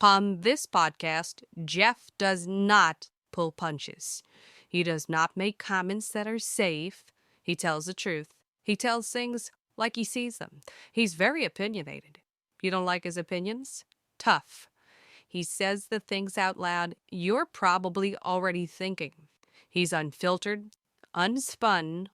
On this podcast, Jeff does not pull punches. He does not make comments that are safe. He tells the truth. He tells things like he sees them. He's very opinionated. You don't like his opinions? Tough. He says the things out loud you're probably already thinking. He's unfiltered, unspun,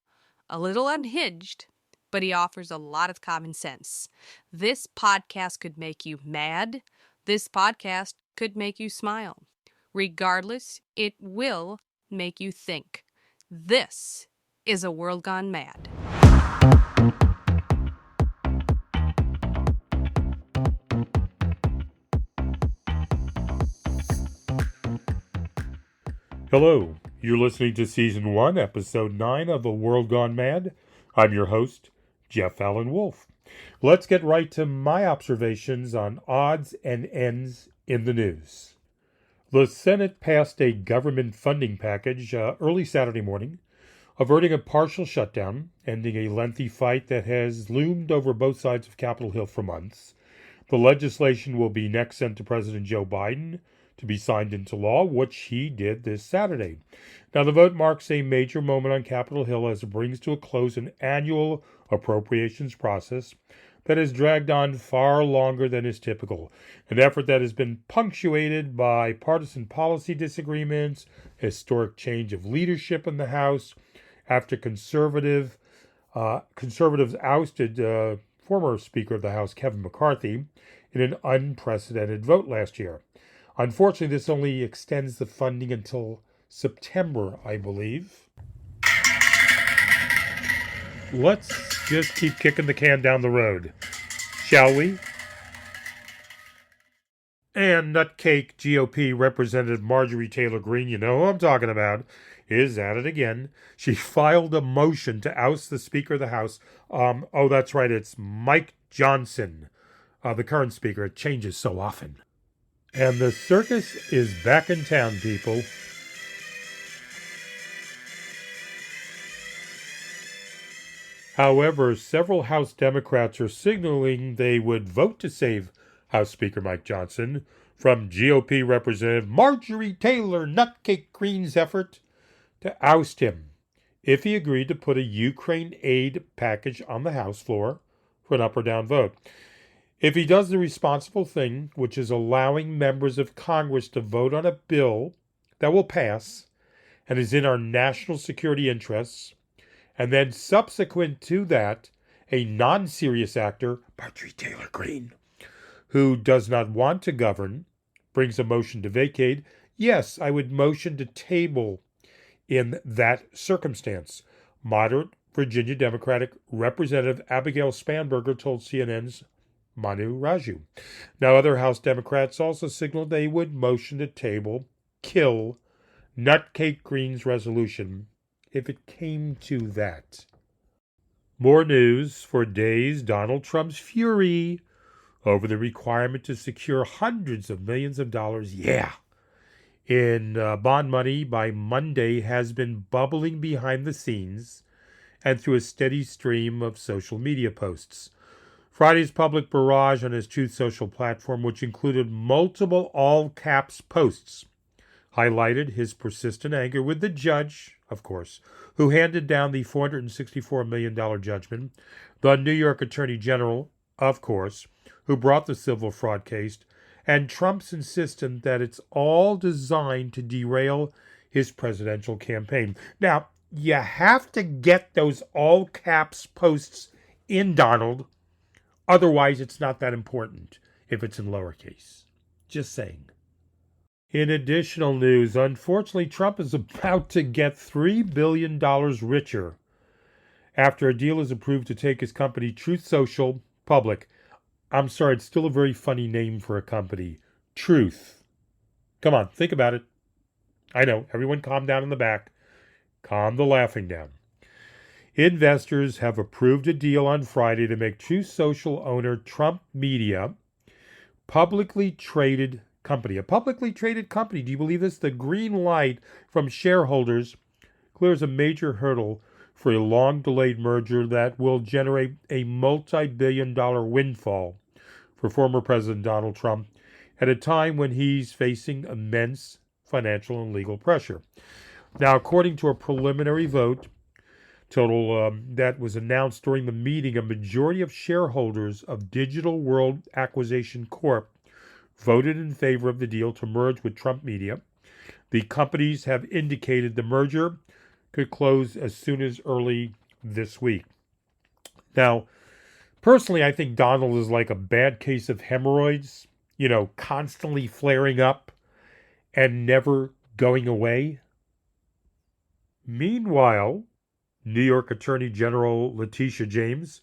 a little unhinged, but he offers a lot of common sense. This podcast could make you mad. This podcast could make you smile. Regardless, it will make you think. This is A World Gone Mad. Hello, you're listening to Season 1, Episode 9 of A World Gone Mad. I'm your host, Jeff Allen Wolf. Let's get right to my observations on odds and ends in the news. The Senate passed a government funding package early Saturday morning, averting a partial shutdown, ending a lengthy fight that has loomed over both sides of Capitol Hill for months. The legislation will be next sent to President Joe Biden to be signed into law, which he did this Saturday. Now, the vote marks a major moment on Capitol Hill as it brings to a close an annual appropriations process that has dragged on far longer than is typical, an effort that has been punctuated by partisan policy disagreements, historic change of leadership in the House after conservatives ousted former Speaker of the House Kevin McCarthy in an unprecedented vote last year. Unfortunately, this only extends the funding until September, I believe. Let's just keep kicking the can down the road, shall we? And Nutcake GOP Representative Marjorie Taylor Greene, you know who I'm talking about, is at it again. She filed a motion to oust the Speaker of the House. That's right, it's Mike Johnson, the current Speaker. It changes so often. And the circus is back in town, people. However, several House Democrats are signaling they would vote to save House Speaker Mike Johnson from GOP Representative Marjorie Taylor Nutcake Greene's effort to oust him if he agreed to put a Ukraine aid package on the House floor for an up or down vote. If he does the responsible thing, which is allowing members of Congress to vote on a bill that will pass and is in our national security interests, and then subsequent to that, a non-serious actor, Marjorie Taylor Greene, who does not want to govern, brings a motion to vacate, yes, I would motion to table in that circumstance. Moderate Virginia Democratic Representative Abigail Spanberger told CNN's Manu Raju. Now, other House Democrats also signaled they would motion to table, kill Nutcake Greene's resolution if it came to that. More news. For days, Donald Trump's fury over the requirement to secure hundreds of millions of dollars, in bond money by Monday has been bubbling behind the scenes and through a steady stream of social media posts. Friday's public barrage on his Truth Social platform, which included multiple all caps posts, highlighted his persistent anger with the judge, of course, who handed down the $464 million judgment, the New York Attorney General, of course, who brought the civil fraud case, and Trump's insistence that it's all designed to derail his presidential campaign. Now, you have to get those all caps posts in, Donald. Otherwise, it's not that important if it's in lowercase. Just saying. In additional news, unfortunately, Trump is about to get $3 billion richer after a deal is approved to take his company Truth Social public. I'm sorry, it's still a very funny name for a company. Truth. Come on, think about it. I know, everyone calm down in the back. Calm the laughing down. Investors have approved a deal on Friday to make Truth Social owner Trump Media publicly traded company. A publicly traded company. Do you believe this? The green light from shareholders clears a major hurdle for a long-delayed merger that will generate a multi-billion-dollar windfall for former President Donald Trump at a time when he's facing immense financial and legal pressure. Now, according to a preliminary vote that was announced during the meeting, a majority of shareholders of Digital World Acquisition Corp. Voted in favor of the deal to merge with Trump Media. The companies have indicated the merger could close as soon as early this week. Now, personally, I think Donald is like a bad case of hemorrhoids, constantly flaring up and never going away. Meanwhile, New York Attorney General Letitia James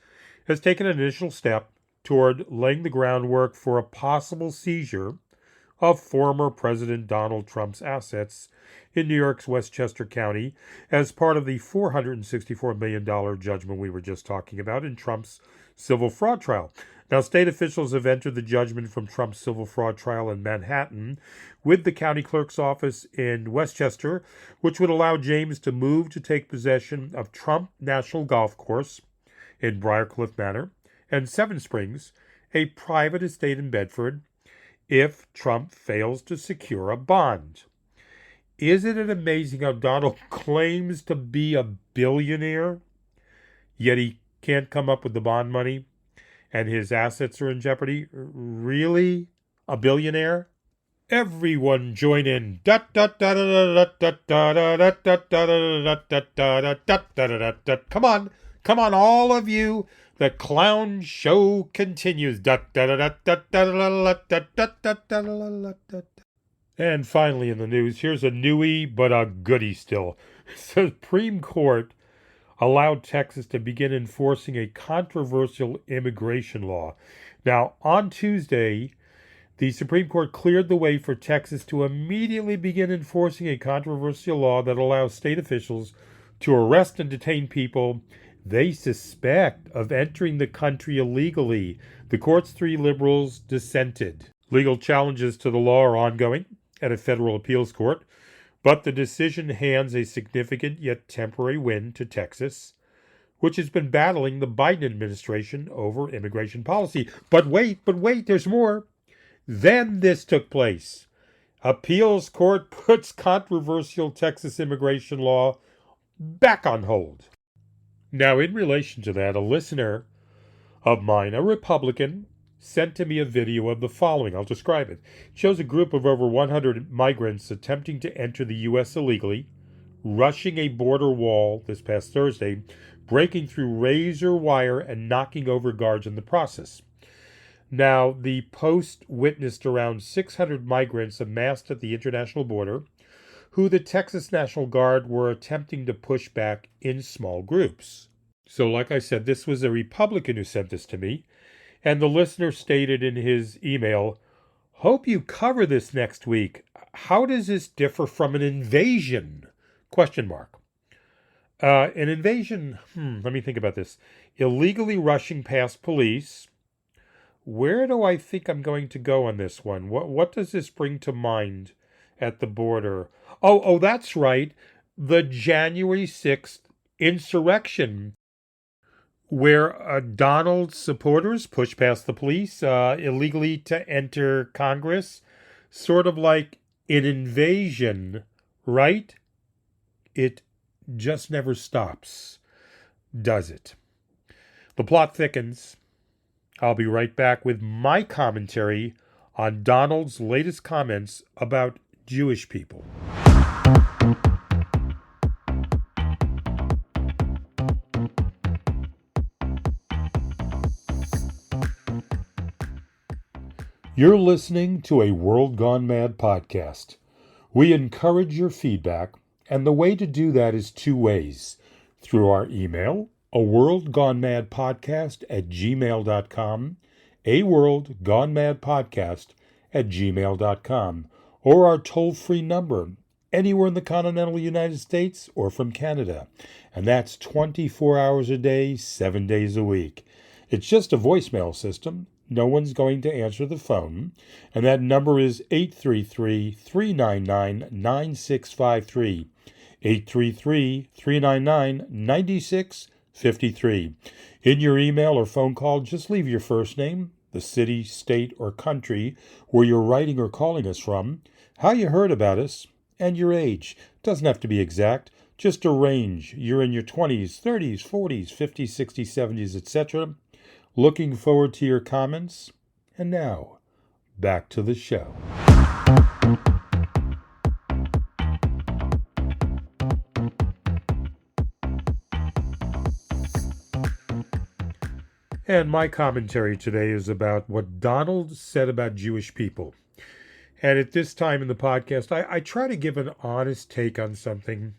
has taken an initial step toward laying the groundwork for a possible seizure of former President Donald Trump's assets in New York's Westchester County as part of the $464 million judgment we were just talking about in Trump's civil fraud trial. Now, state officials have entered the judgment from Trump's civil fraud trial in Manhattan with the county clerk's office in Westchester, which would allow James to move to take possession of Trump National Golf Course in Briarcliff Manor and Seven Springs, a private estate in Bedford, if Trump fails to secure a bond. Isn't it amazing how Donald claims to be a billionaire, yet he can't come up with the bond money and his assets are in jeopardy? Really? A billionaire? Everyone join in. Come on, all of you. The clown show continues. And finally in the news, here's a newie but a goodie still. The Supreme Court allowed Texas to begin enforcing a controversial immigration law. Now, on Tuesday, the Supreme Court cleared the way for Texas to immediately begin enforcing a controversial law that allows state officials to arrest and detain people they suspect of entering the country illegally. The court's 3 liberals dissented. Legal challenges to the law are ongoing at a federal appeals court, but the decision hands a significant yet temporary win to Texas, which has been battling the Biden administration over immigration policy. But wait, there's more. Then this took place. Appeals court puts controversial Texas immigration law back on hold. Now, in relation to that, a listener of mine, a Republican, sent to me a video of the following. I'll describe it. It shows a group of over 100 migrants attempting to enter the U.S. illegally, rushing a border wall this past Thursday, breaking through razor wire and knocking over guards in the process. Now, the Post witnessed around 600 migrants amassed at the international border, who the Texas National Guard were attempting to push back in small groups. So, like I said, this was a Republican who sent this to me, and the listener stated in his email, "Hope you cover this next week. How does this differ from an invasion?" Question mark. An invasion, let me think about this. Illegally rushing past police. Where do I think I'm going to go on this one? What does this bring to mind at the border? Oh, that's right. The January 6th insurrection, where Donald's supporters pushed past the police illegally to enter Congress. Sort of like an invasion, right? It just never stops, does it? The plot thickens. I'll be right back with my commentary on Donald's latest comments about Jewish people. You're listening to a World Gone Mad podcast. We encourage your feedback, and the way to do that is 2 ways. Through our email, aworldgonemadpodcast@gmail.com, aworldgonemadpodcast@gmail.com, or our toll-free number anywhere in the continental United States or from Canada. And that's 24 hours a day, 7 days a week. It's just a voicemail system. No one's going to answer the phone. And that number is 833-399-9653. 833-399-9653. In your email or phone call, just leave your first name, the city, state, or country where you're writing or calling us from, how you heard about us, and your age. Doesn't have to be exact, just a range. You're in your 20s, 30s, 40s, 50s, 60s, 70s, etc. Looking forward to your comments. And now, back to the show. And my commentary today is about what Donald said about Jewish people. And at this time in the podcast, I try to give an honest take on something.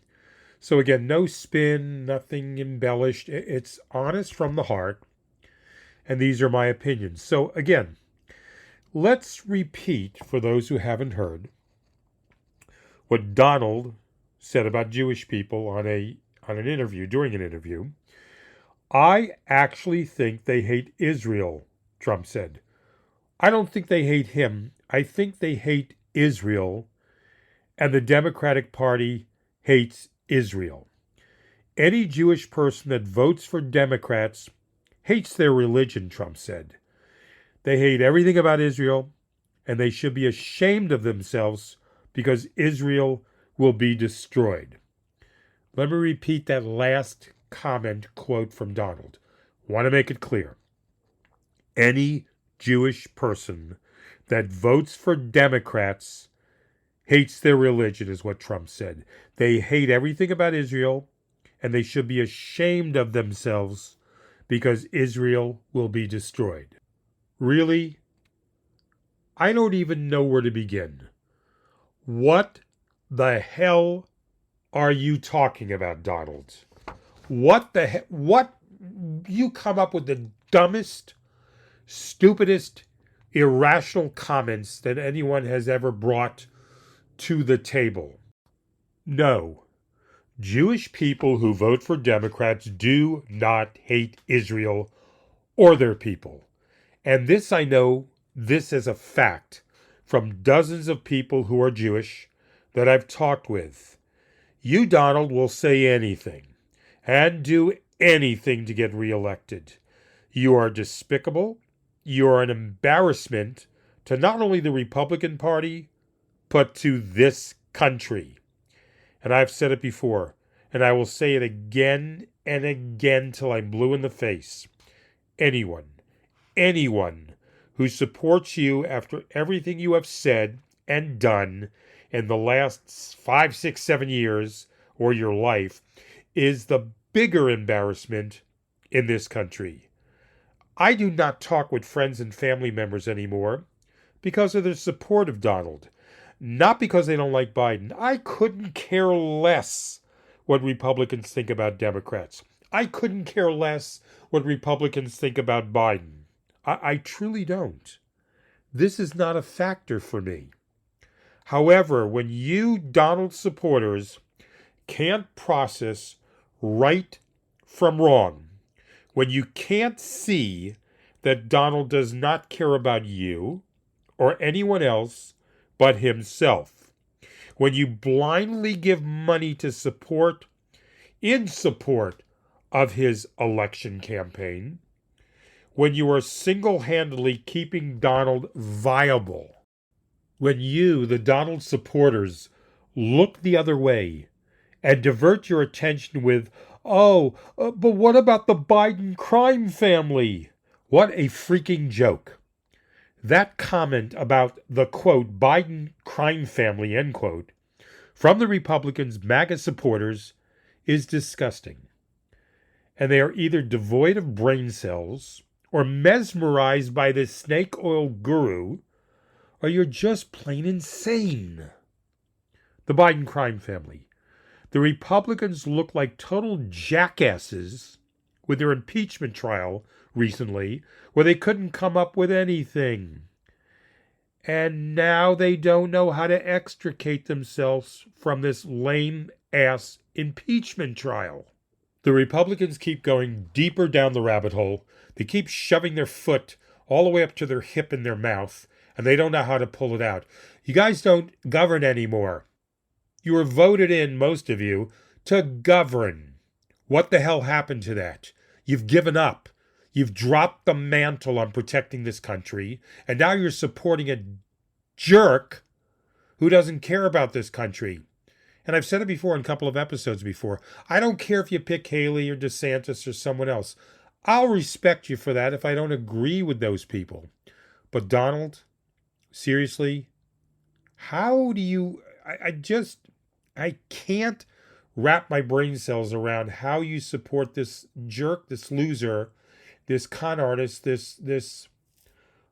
So again, no spin, nothing embellished. It's honest from the heart. And these are my opinions. So again, let's repeat, for those who haven't heard, what Donald said about Jewish people on an interview, during an interview. I actually think they hate Israel, Trump said. I don't think they hate him. I think they hate Israel, and the Democratic Party hates Israel. Any Jewish person that votes for Democrats hates their religion, Trump said. They hate everything about Israel, and they should be ashamed of themselves because Israel will be destroyed. Let me repeat that last comment quote from Donald. Want to make it clear. Any Jewish person that votes for Democrats hates their religion, is what Trump said. They hate everything about Israel, and they should be ashamed of themselves because Israel will be destroyed. Really? I don't even know where to begin. What the hell are you talking about, Donald? What you come up with the dumbest, stupidest, irrational comments that anyone has ever brought to the table. No, Jewish people who vote for Democrats do not hate Israel or their people. And this I know, this is a fact from dozens of people who are Jewish that I've talked with. You, Donald, will say anything and do anything to get reelected. You are despicable. You are an embarrassment to not only the Republican Party, but to this country. And I've said it before, and I will say it again and again till I'm blue in the face. Anyone who supports you after everything you have said and done in the last 5, 6, 7 years or your life is the bigger embarrassment in this country. I do not talk with friends and family members anymore because of their support of Donald, not because they don't like Biden. I couldn't care less what Republicans think about Democrats. I couldn't care less what Republicans think about Biden. I truly don't. This is not a factor for me. However, when you, Donald supporters, can't process right from wrong, when you can't see that Donald does not care about you or anyone else but himself, when you blindly give money to in support of his election campaign, when you are single-handedly keeping Donald viable, when you, the Donald supporters, look the other way and divert your attention with, but what about the Biden crime family? What a freaking joke. That comment about the, quote, Biden crime family, end quote, from the Republicans' MAGA supporters is disgusting. And they are either devoid of brain cells or mesmerized by this snake oil guru, or you're just plain insane. The Biden crime family. The Republicans look like total jackasses with their impeachment trial recently, where they couldn't come up with anything. And now they don't know how to extricate themselves from this lame-ass impeachment trial. The Republicans keep going deeper down the rabbit hole. They keep shoving their foot all the way up to their hip in their mouth, and they don't know how to pull it out. You guys don't govern anymore. You were voted in, most of you, to govern. What the hell happened to that? You've given up. You've dropped the mantle on protecting this country, and now you're supporting a jerk who doesn't care about this country. And I've said it before in a couple of episodes before. I don't care if you pick Haley or DeSantis or someone else. I'll respect you for that if I don't agree with those people. But Donald, seriously, how do you... I can't wrap my brain cells around how you support this jerk, this loser, this con artist, this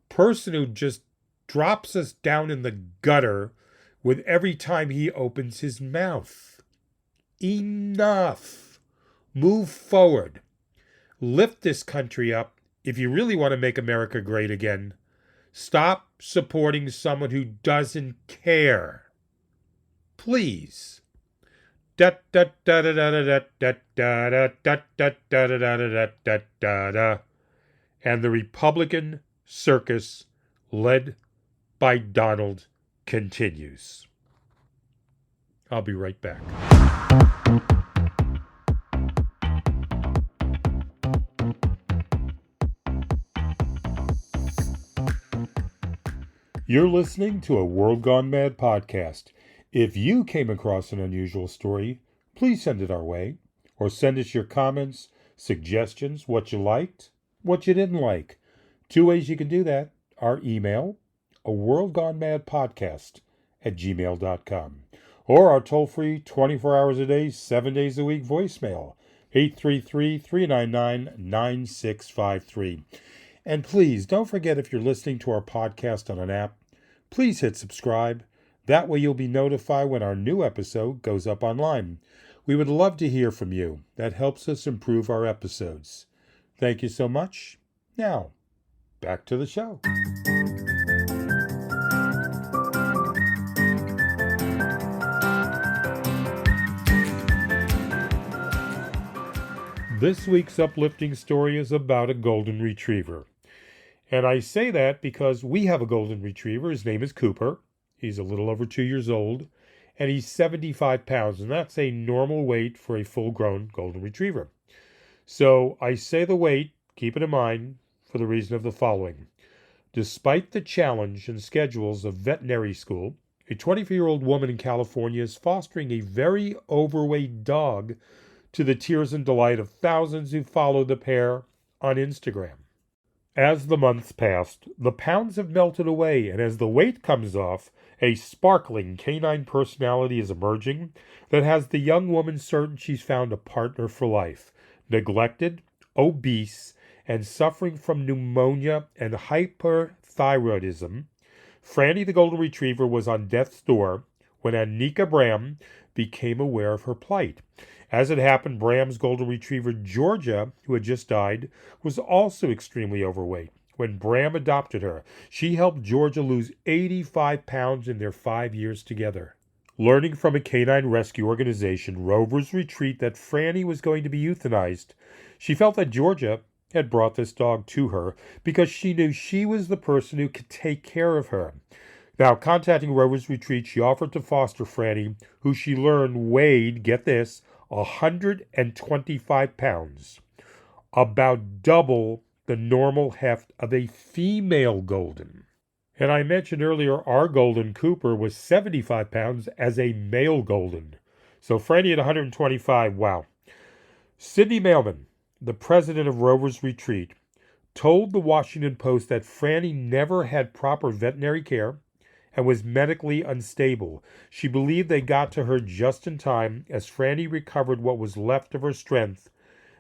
person who just drops us down in the gutter with every time he opens his mouth. Enough. Move forward. Lift this country up if you really want to make America great again. Stop supporting someone who doesn't care. Please. And the Republican circus led by Donald continues. I'll be right back. You're listening to a World Gone Mad podcast. If you came across an unusual story, please send it our way, or send us your comments, suggestions, what you liked, what you didn't like. 2 ways you can do that. Our email, a worldgonemadpodcast@gmail.com, or our toll-free 24 hours a day, 7 days a week voicemail, 833-399-9653. And please, don't forget, if you're listening to our podcast on an app, please hit subscribe. That way you'll be notified when our new episode goes up online. We would love to hear from you. That helps us improve our episodes. Thank you so much. Now, back to the show. This week's uplifting story is about a golden retriever. And I say that because we have a golden retriever. His name is Cooper. He's a little over 2 years old, and he's 75 pounds, and that's a normal weight for a full-grown golden retriever. So I say the weight, keep it in mind, for the reason of the following. Despite the challenge and schedules of veterinary school, a 24-year-old woman in California is fostering a very overweight dog to the tears and delight of thousands who follow the pair on Instagram. As the months passed, the pounds have melted away, and as the weight comes off, a sparkling canine personality is emerging that has the young woman certain she's found a partner for life. Neglected, obese, and suffering from pneumonia and hyperthyroidism, Franny the Golden Retriever was on death's door when Anika Bram became aware of her plight. As it happened, Bram's Golden Retriever, Georgia, who had just died, was also extremely overweight. When Bram adopted her, she helped Georgia lose 85 pounds in their 5 years together. Learning from a canine rescue organization, Rover's Retreat, that Franny was going to be euthanized, she felt that Georgia had brought this dog to her because she knew she was the person who could take care of her. Now, contacting Rover's Retreat, she offered to foster Franny, who she learned weighed, get this, 125 pounds, about double the normal heft of a female golden. And I mentioned earlier our golden Cooper was 75 pounds as a male golden. So Franny at 125, wow. Sidney Mailman, the president of Rover's Retreat, told the Washington Post that Franny never had proper veterinary care and was medically unstable. She believed they got to her just in time as Franny recovered what was left of her strength.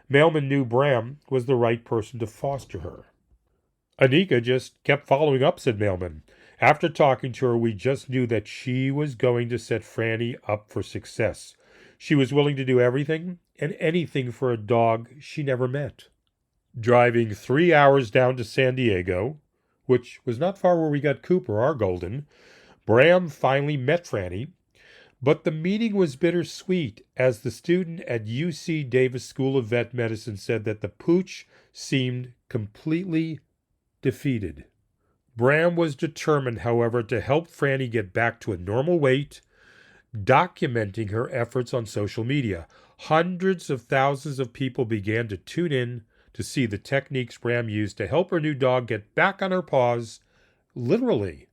Mailman knew Bram was the right person to foster her. Anika just kept following up, said Mailman. After talking to her, we just knew that she was going to set Franny up for success. She was willing to do everything and anything for a dog she never met. Driving 3 hours down to San Diego, which was not far where we got Cooper, our golden, Bram finally met Franny, but the meeting was bittersweet as the student at UC Davis School of Vet Medicine said that the pooch seemed completely defeated. Bram was determined, however, to help Franny get back to a normal weight, documenting her efforts on social media. Hundreds of thousands of people began to tune in to see the techniques Bram used to help her new dog get back on her paws, literally.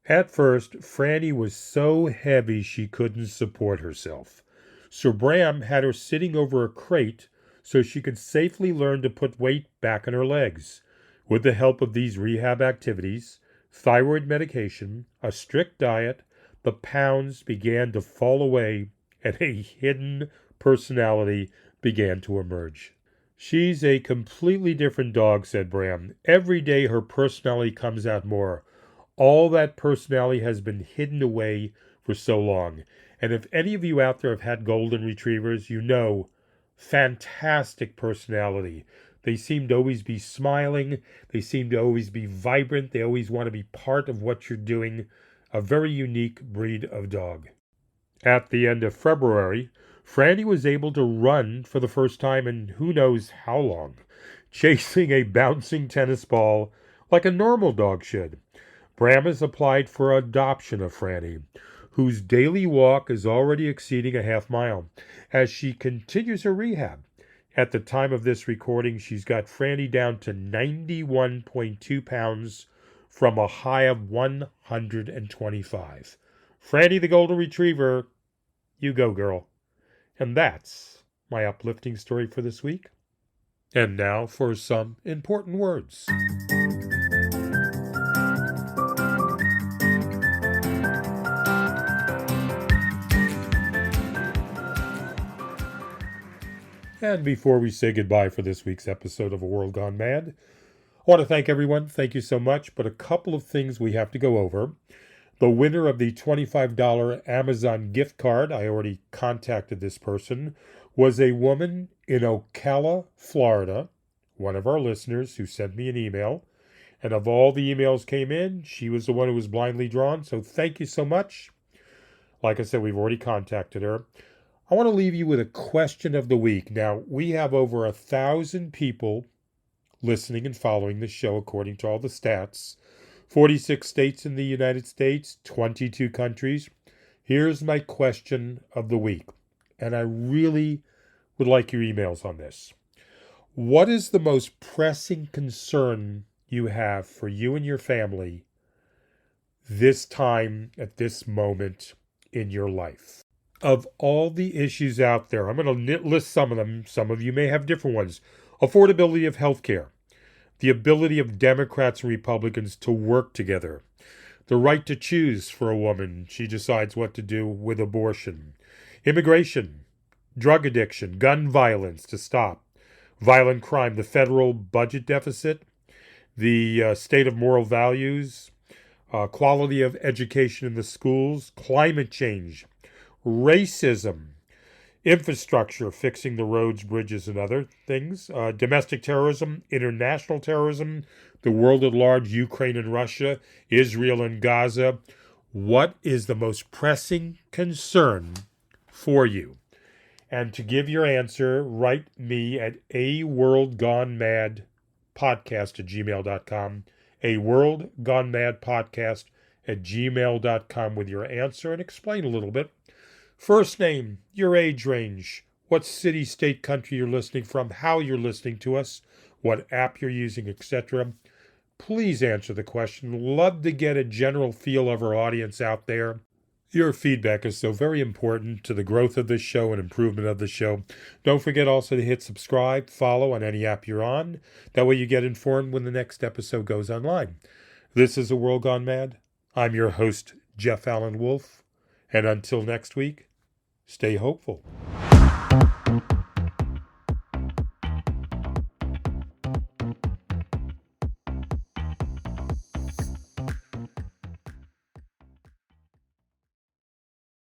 At first, Franny was so heavy she couldn't support herself. So Bram had her sitting over a crate so she could safely learn to put weight back on her legs. With the help of these rehab activities, thyroid medication, a strict diet, the pounds began to fall away and a hidden personality began to emerge. She's a completely different dog, said Bram. Every day her personality comes out more. All that personality has been hidden away for so long. And if any of you out there have had golden retrievers, you know, fantastic personality. They seem to always be smiling. They seem to always be vibrant. They always want to be part of what you're doing. A very unique breed of dog. At the end of February, Franny was able to run for the first time in who knows how long, chasing a bouncing tennis ball like a normal dog should. Bram has applied for adoption of Franny, whose daily walk is already exceeding a half mile, as she continues her rehab. At the time of this recording, she's got Franny down to 91.2 pounds from a high of 125. Franny the Golden Retriever, you go, girl. And that's my uplifting story for this week. And now for some important words. And before we say goodbye for this week's episode of A World Gone Mad, I want to thank everyone. Thank you so much. But a couple of things we have to go over. The winner of the $25 Amazon gift card, I already contacted this person, was a woman in Ocala, Florida, one of our listeners who sent me an email. And of all the emails came in, she was the one who was blindly drawn. So thank you so much. Like I said, we've already contacted her. I want to leave you with a question of the week. Now, we have over 1,000 people listening and following the show according to all the stats. 46 states in the United States, 22 countries. Here's my question of the week, and I really would like your emails on this. What is the most pressing concern you have for you and your family this time at this moment in your life? Of all the issues out there, I'm going to list some of them. Some of you may have different ones. Affordability of health care. The ability of Democrats and Republicans to work together. The right to choose for a woman. She decides what to do with abortion. Immigration. Drug addiction. Gun violence to stop. Violent crime. The federal budget deficit. The state of moral values. Quality of education in the schools. Climate change. Racism. Infrastructure, fixing the roads, bridges, and other things. Domestic terrorism, international terrorism, the world at large, Ukraine and Russia, Israel and Gaza. What is the most pressing concern for you? And to give your answer, write me at aworldgonemadpodcast@gmail.com. aworldgonemadpodcast@gmail.com with your answer and explain a little bit. First name, your age range, what city, state, country you're listening from, how you're listening to us, what app you're using, etc. Please answer the question. Love to get a general feel of our audience out there. Your feedback is so very important to the growth of this show and improvement of the show. Don't forget also to hit subscribe, follow on any app you're on. That way you get informed when the next episode goes online. This is A World Gone Mad. I'm your host, Jeff Allen Wolf. And until next week, stay hopeful.